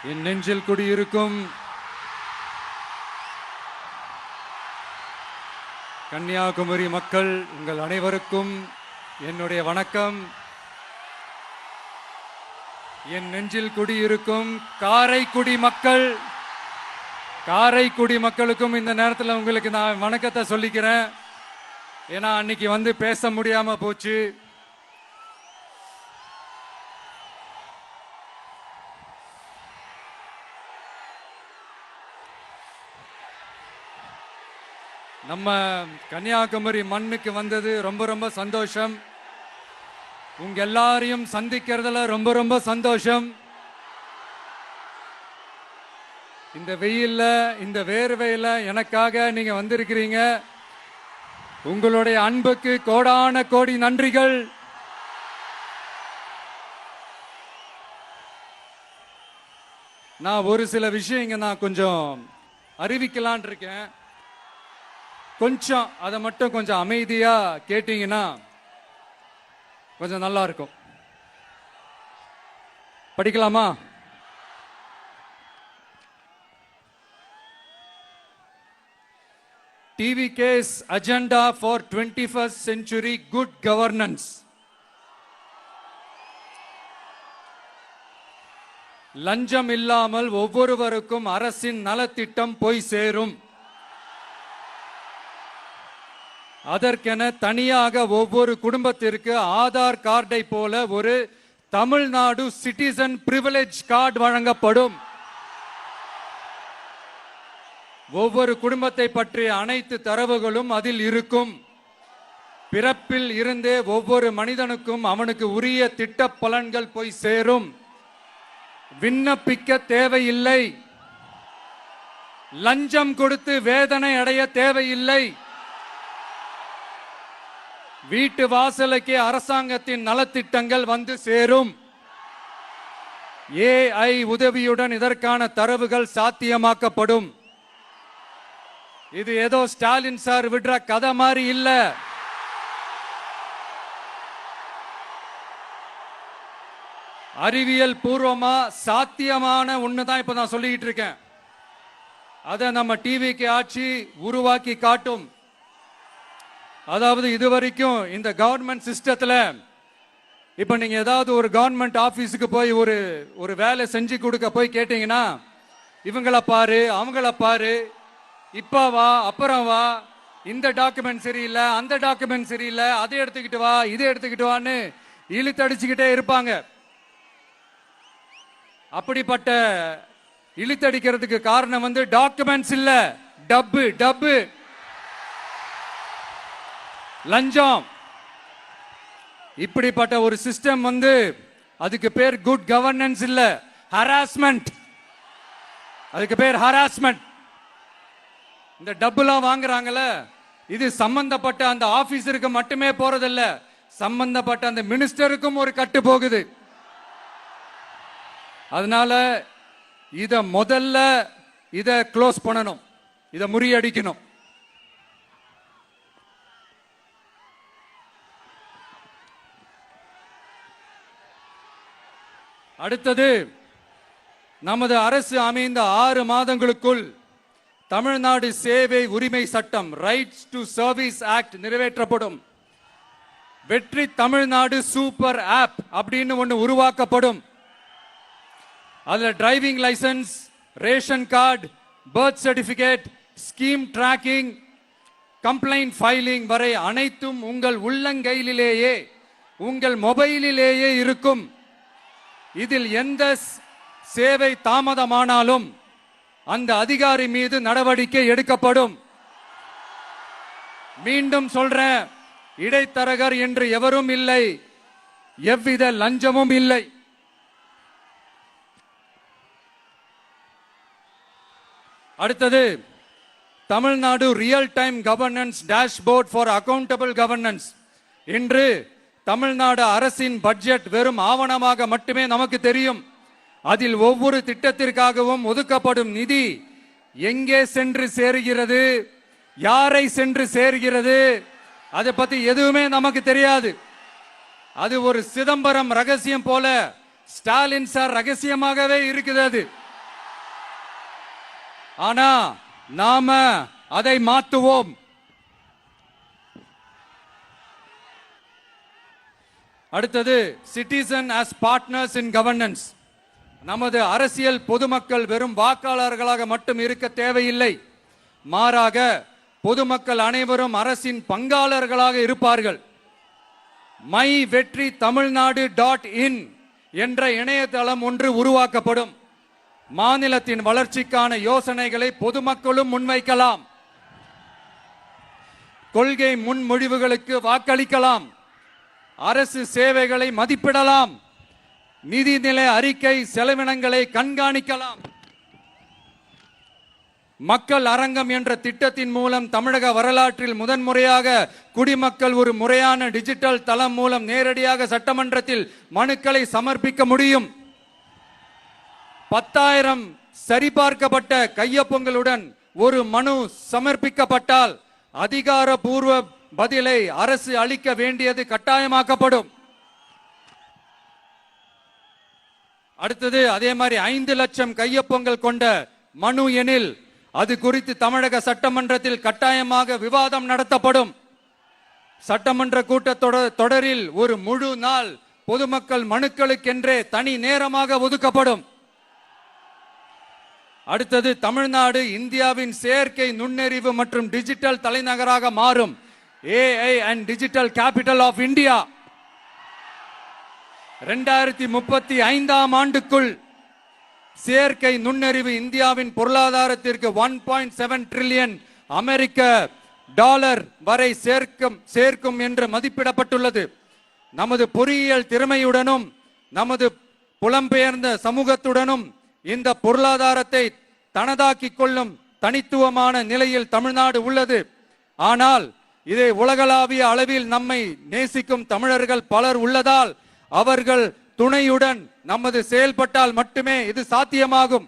என் நெஞ்சில் குடியிருக்கும் கன்னியாகுமரி மக்கள் உங்கள் அனைவருக்கும் என்னுடைய வணக்கம். என் நெஞ்சில் குடியிருக்கும் காரைக்குடி மக்களுக்கும் இந்த நேரத்தில் உங்களுக்கு நான் வணக்கத்தை சொல்லிக்கிறேன். ஏன்னா அன்னைக்கு வந்து பேச முடியாம போச்சு. நம்ம கன்னியாகுமரி மண்ணுக்கு வந்தது ரொம்ப ரொம்ப சந்தோஷம். உங்க எல்லாரையும் சந்திக்கிறதுல ரொம்ப ரொம்ப சந்தோஷம். இந்த வெயில்ல இந்த வேர்வையில எனக்காக நீங்க வந்திருக்கிறீங்க. உங்களுடைய அன்புக்கு கோடான கோடி நன்றிகள். நான் ஒரு சில விஷயங்க நான் கொஞ்சம் அறிவிக்கலான் இருக்கேன். கொஞ்சம் அதை மட்டும் கொஞ்சம் அமைதியா கேட்டீங்கன்னா கொஞ்சம் நல்லா இருக்கும். படிக்கலாமா? TVK's agenda for 21st century good governance. லஞ்சம் இல்லாமல் ஒவ்வொருவருக்கும் அரசின் நலத்திட்டம் போய் சேரும். அதற்கென தனியாக ஒவ்வொரு குடும்பத்திற்கு ஆதார் கார்டை போல ஒரு தமிழ்நாடு சிட்டிசன் பிரிவிலேஜ் கார்டு வழங்கப்படும். ஒவ்வொரு குடும்பத்தை பற்றிய அனைத்து தரவுகளும் அதில் இருக்கும். பிறப்பில் இருந்தே ஒவ்வொரு மனிதனுக்கும் அவனுக்கு உரிய திட்ட பலன்கள் போய் சேரும். விண்ணப்பிக்க தேவையில்லை. லஞ்சம் கொடுத்து வேதனை அடைய தேவையில்லை. வீட்டு வாசலுக்கே அரசாங்கத்தின் நலத்திட்டங்கள் வந்து சேரும். AI உதவியுடன் இதற்கான தரவுகள் சாத்தியமாக்கப்படும். இது ஏதோ ஸ்டாலின் சார் விடுற கதை மாதிரி இல்ல. அறிவியல் பூர்வமா சாத்தியமான ஒண்ணுதான் இப்ப நான் சொல்லிட்டு இருக்கேன். அதை நம்ம டிவிக்கு ஆட்சி உருவாக்கி காட்டும். அதாவது இதுவரைக்கும் இந்த கவர்மெண்ட் சிஸ்டத்துல இப்ப நீங்க ஏதாவது ஒரு கவர்மெண்ட் ஆபீஸுக்கு போய் ஒரு வேலை செஞ்சு கொடுக்க போய் கேட்டீங்கன்னா இவங்களை பாரு அவங்கள பாரு, இப்ப வா அப்புறம் வா, இந்த டாக்குமெண்ட் சரியில்லை அந்த டாக்குமெண்ட் சரியில்லை, அதை எடுத்துக்கிட்டு வா இதை எடுத்துக்கிட்டு வான்னு இழுத்தடிச்சுக்கிட்டே இருப்பாங்க. அப்படிப்பட்ட இழுத்தடிக்கிறதுக்கு காரணம் வந்து டாக்குமெண்ட்ஸ் இல்ல, டப்பு லஞ்சம். இப்படிப்பட்ட ஒரு சிஸ்டம் வந்து அதுக்கு பேர் குட் கவர்னன்ஸ் இல்ல, ஹராஸ்மெண்ட். அதுக்கு பேர் ஹராஸ்மெண்ட். இந்த டப்புலாம் வாங்குறாங்கல்ல, இது சம்பந்தப்பட்ட அந்த ஆபீசருக்கு மட்டுமே போறதில்ல, சம்பந்தப்பட்ட அந்த மினிஸ்டருக்கும் ஒரு கட்டு போகுது. அதனால முதல்ல இத க்ளோஸ் பண்ணணும், இத முறியடிக்கணும். அடுத்தது, நமது அரசு அமைந்த 6 மாதங்களுக்குள் தமிழ்நாடு சேவை உரிமை சட்டம் ரைட்ஸ் டு சர்வீஸ் ஆக்ட் நிறைவேற்றப்படும். வெற்றி தமிழ்நாடு சூப்பர் ஆப் அப்படின்னு ஒன்று உருவாக்கப்படும். அதுல driving licence, ration card, birth certificate, scheme tracking, complaint filing வரை அனைத்தும் உங்கள் உள்ளங்கையிலேயே உங்கள் மொபைலிலேயே இருக்கும். இதில் எந்த சேவை தாமதமானாலும் அந்த அதிகாரி மீது நடவடிக்கை எடுக்கப்படும். மீண்டும் சொல்றேன், இடைத்தரகர் என்று எவரும் இல்லை, எவ்வித லஞ்சமும் இல்லை. அடுத்தது, Tamil Nadu real time governance dashboard for accountable governance. இன்று தமிழ்நாடு அரசின் பட்ஜெட் வெறும் ஆவணமாக மட்டுமே நமக்கு தெரியும். அதில் ஒவ்வொரு திட்டத்திற்காகவும் ஒதுக்கப்படும் நிதி எங்கே சென்று சேர்கிறது, யாரை சென்று சேர்கிறது, அதை பத்தி எதுவுமே நமக்கு தெரியாது. அது ஒரு சிதம்பரம் ரகசியம் போல ஸ்டாலின் சார் ரகசியமாகவே இருக்குது. அது ஆனா நாம அதை மாற்றுவோம். அடுத்தது சிட்டிசன் as பார்ட்னர்ஸ் இன் கவர்னன்ஸ். நமது அரசியல் பொதுமக்கள் வெறும் வாக்காளர்களாக மட்டும் இருக்க தேவையில்லை. மாறாக பொதுமக்கள் அனைவரும் அரசின் பங்காளர்களாக இருப்பார்கள். மை வெற்றி தமிழ்நாடு .in என்ற இணையதளம் ஒன்று உருவாக்கப்படும். மாநிலத்தின் வளர்ச்சிக்கான யோசனைகளை பொதுமக்களும் முன்வைக்கலாம். கொள்கை முன்மொழிவுகளுக்கு வாக்களிக்கலாம். அரசு சேவைகளை மதிப்பிடலாம். நிதிநிலை அறிக்கை செலவினங்களை கண்காணிக்கலாம். மக்கள் அரங்கம் என்ற திட்டத்தின் மூலம் தமிழக வரலாற்றில் முதன்முறையாக குடிமக்கள் ஒரு முறையான டிஜிட்டல் தளம் மூலம் நேரடியாக சட்டமன்றத்தில் மனுக்களை சமர்ப்பிக்க முடியும். 10,000 சரிபார்க்கப்பட்ட கையொப்பங்களுடன் ஒரு மனு சமர்ப்பிக்கப்பட்டால் அதிகாரப்பூர்வ பதிலை அரசு அளிக்க வேண்டியது கட்டாயமாக்கப்படும். அடுத்தது அதே மாதிரி 5 லட்சம் கையொப்பங்கள் கொண்ட மனு எனில் அது குறித்து தமிழக சட்டமன்றத்தில் கட்டாயமாக விவாதம் நடத்தப்படும். சட்டமன்ற கூட்டத்தொடரில் ஒரு முழு நாள் பொதுமக்கள் மனுக்களுக்கென்றே தனி நேரமாக ஒதுக்கப்படும். அடுத்தது தமிழ்நாடு இந்தியாவின் செயற்கை நுண்ணறிவு மற்றும் டிஜிட்டல் தலைநகராக மாறும். AI and digital capital of India. 2035ஆம் ஆண்டுக்குள் செயற்கை நுண்ணறிவு இந்தியாவின் பொருளாதாரத்திற்கு 1.7 டிரில்லியன் அமெரிக்க டாலர் வரை சேர்க்கும் என்று மதிப்பிடப்பட்டுள்ளது. நமது பொறியியல் திறமையுடனும் நமது புலம்பெயர்ந்த சமூகத்துடனும் இந்த பொருளாதாரத்தை தனதாக்கிக் கொள்ளும் தனித்துவமான நிலையில் தமிழ்நாடு உள்ளது. ஆனால் இதை உலகளாவிய அளவில் நம்மை நேசிக்கும் தமிழர்கள் பலர் உள்ளதால் அவர்கள் துணையுடன் நமது செயல்பட்டால் மட்டுமே இது சாத்தியமாகும்.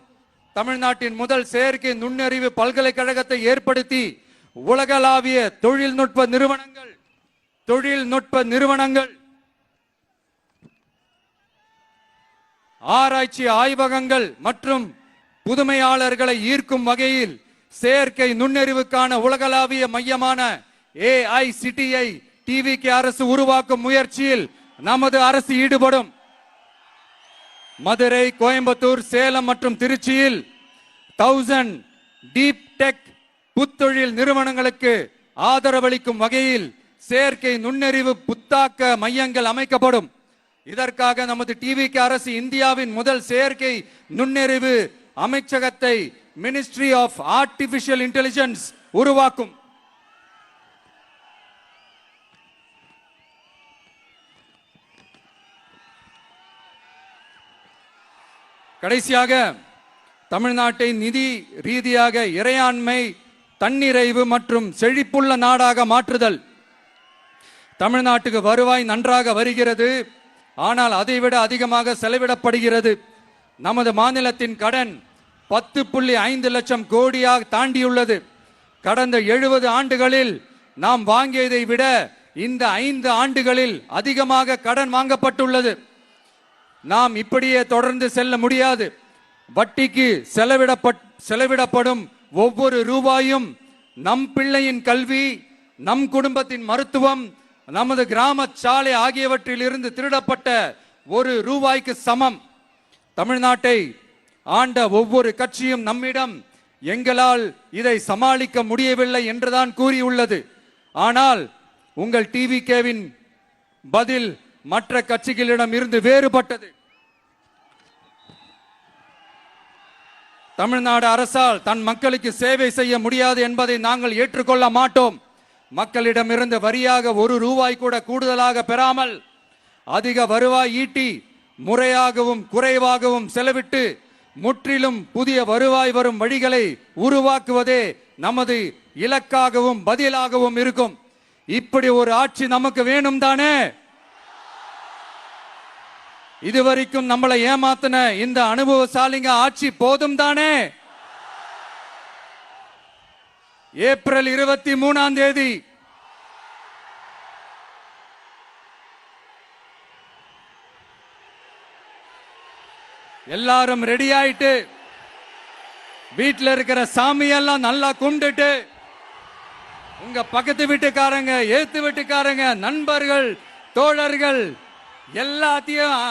தமிழ்நாட்டின் முதல் செயற்கை நுண்ணறிவு பல்கலைக்கழகத்தை ஏற்படுத்தி உலகளாவிய தொழில்நுட்ப நிறுவனங்கள் ஆராய்ச்சி ஆய்வகங்கள் மற்றும் புதுமையாளர்களை ஈர்க்கும் வகையில் செயற்கை நுண்ணறிவுக்கான உலகளாவிய மையமான AICTI TVK அரசு உருவாக்கும் முயற்சியில் நமது அரசு ஈடுபடும். மதுரை, கோயம்புத்தூர், சேலம் மற்றும் திருச்சியில் 1000 டீப் டெக் புத்தொழில் நிறுவனங்களுக்கு ஆதரவளிக்கும் வகையில் செயற்கை நுண்ணறிவு புத்தாக்க மையங்கள் அமைக்கப்படும். இதற்காக நமது TVK அரசு இந்தியாவின் முதல் செயற்கை நுண்ணறிவு அமைச்சகத்தை மினிஸ்ட்ரி ஆஃப் ஆர்டிபிஷியல் இன்டெலிஜென்ஸ் உருவாக்கும். கடைசியாக தமிழ்நாட்டை நிதி ரீதியாக இறையாண்மை, தன்னிறைவு மற்றும் செழிப்புள்ள நாடாக மாற்றுதல். தமிழ்நாட்டுக்கு வருவாய் நன்றாக வருகிறது, ஆனால் அதைவிட அதிகமாக செலவிடப்படுகிறது. நமது மாநிலத்தின் கடன் 10.5 லட்சம் கோடியாக தாண்டியுள்ளது. கடந்த 70 ஆண்டுகளில் நாம் வாங்கியதை விட இந்த 5 ஆண்டுகளில் அதிகமாக கடன் வாங்கப்பட்டுள்ளது. நாம் இப்படியே தொடர்ந்து செல்ல முடியாது. வட்டிக்கு செலவிடப்படும் ஒவ்வொரு ரூபாயும் நம் பிள்ளையின் கல்வி, நம் குடும்பத்தின் மருத்துவம், நமது கிராம சாலை ஆகியவற்றில் இருந்து திருடப்பட்ட ஒரு ரூபாய்க்கு சமம். தமிழ்நாட்டை ஆண்ட ஒவ்வொரு கட்சியும் நம்மிடம் எங்களால் இதை சமாளிக்க முடியவில்லை என்றுதான் கூறியுள்ளது. ஆனால் உங்கள் TVKவின் பதில் மற்ற கட்சிகளிடம் இருந்து வேறுபட்டது. தமிழ்நாடு அரசால் தன் மக்களுக்கு சேவை செய்ய முடியாது என்பதை நாங்கள் ஏற்றுக்கொள்ள மாட்டோம். மக்களிடமிருந்து வரியாக ஒரு ரூபாய் கூட கூடுதலாக பெறாமல் அதிக வருவாய் ஈட்டி முறையாகவும் குறைவாகவும் செலவிட்டு முற்றிலும் புதிய வருவாய் வரும் வழிகளை உருவாக்குவதே நமது இலக்காகவும் பதிலாகவும் இருக்கும். இப்படி ஒரு ஆட்சி நமக்கு வேணும் தானே? இதுவரைக்கும் நம்மளை ஏமாத்தின இந்த அனுபவசாலிங்க ஆட்சி போதும் தானே? ஏப்ரல் 23ஆம் தேதி எல்லாரும் ரெடி ஆயிட்டு வீட்டுல இருக்கிற சாமியெல்லாம் நல்லா கும்பிட்டுட்டு உங்க பக்கத்து வீட்டுக்காரங்க, ஏத்து வீட்டுக்காரங்க, நண்பர்கள், தோழர்கள் எல்லாத்தையும்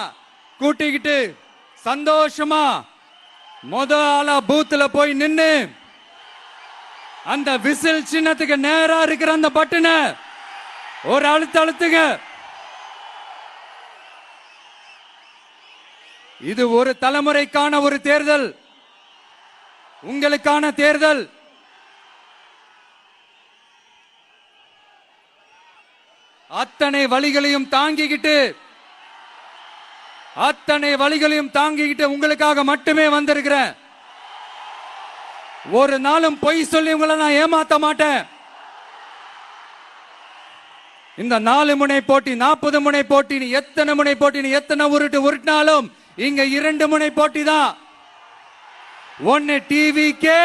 கூட்டிக்கிட்டு சந்தோஷமா ஆளா பூத்துல போய் நின்னு அந்த விசில் சின்னத்துக்கு நேரா இருக்கிற அந்த பட்டனை ஒரு அழுத்துங்க. இது ஒரு தலைமுறைக்கான ஒரு தேர்தல், உங்களுக்கான தேர்தல். அத்தனை வழிகளையும் தாங்கிக்கிட்டு உங்களுக்காக மட்டுமே வந்திருக்கிறேன். ஒரு நாளும் பொய் சொல்லி உங்களை நான் ஏமாத்த மாட்டேன். இந்த 4 முனை போட்டி, 40 முனை போட்டி, எத்தனை முனை போட்டி, எத்தனை உருட்டினாலும் இங்க 2 முனை போட்டி தான். ஒன்னு டிவிகே,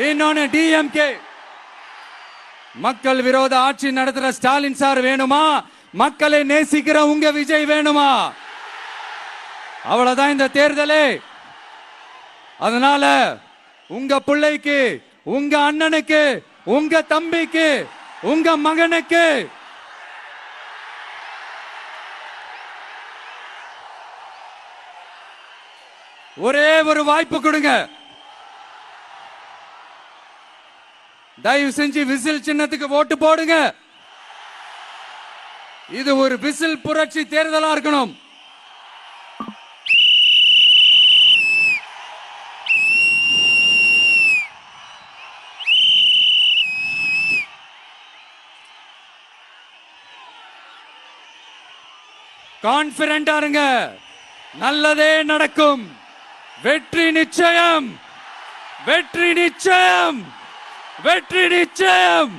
இன்னொன்னு டிஎம்கே. மக்கள் விரோத ஆட்சி நடத்துற ஸ்டாலின் சார் வேணுமா? மக்களை நேசிக்கிற உங்க விஜய் வேணுமா? அவ்வளவுதான் இந்த தேர்தலே. அதனால உங்க பிள்ளைக்கு, உங்க அண்ணனுக்கு, உங்க தம்பிக்கு, உங்க மகனுக்கு ஒரே ஒரு வாய்ப்பு கொடுங்க. தயவு செஞ்சு விசில் சின்னத்துக்கு ஓட்டு போடுங்க. இது ஒரு விசில் புரட்சி தேர்தலா இருக்கணும். கான்பிடண்டா இருங்க, நல்லதே நடக்கும். வெற்றி நிச்சயம், வெற்றி நிச்சயம், வெற்றி நிச்சயம்.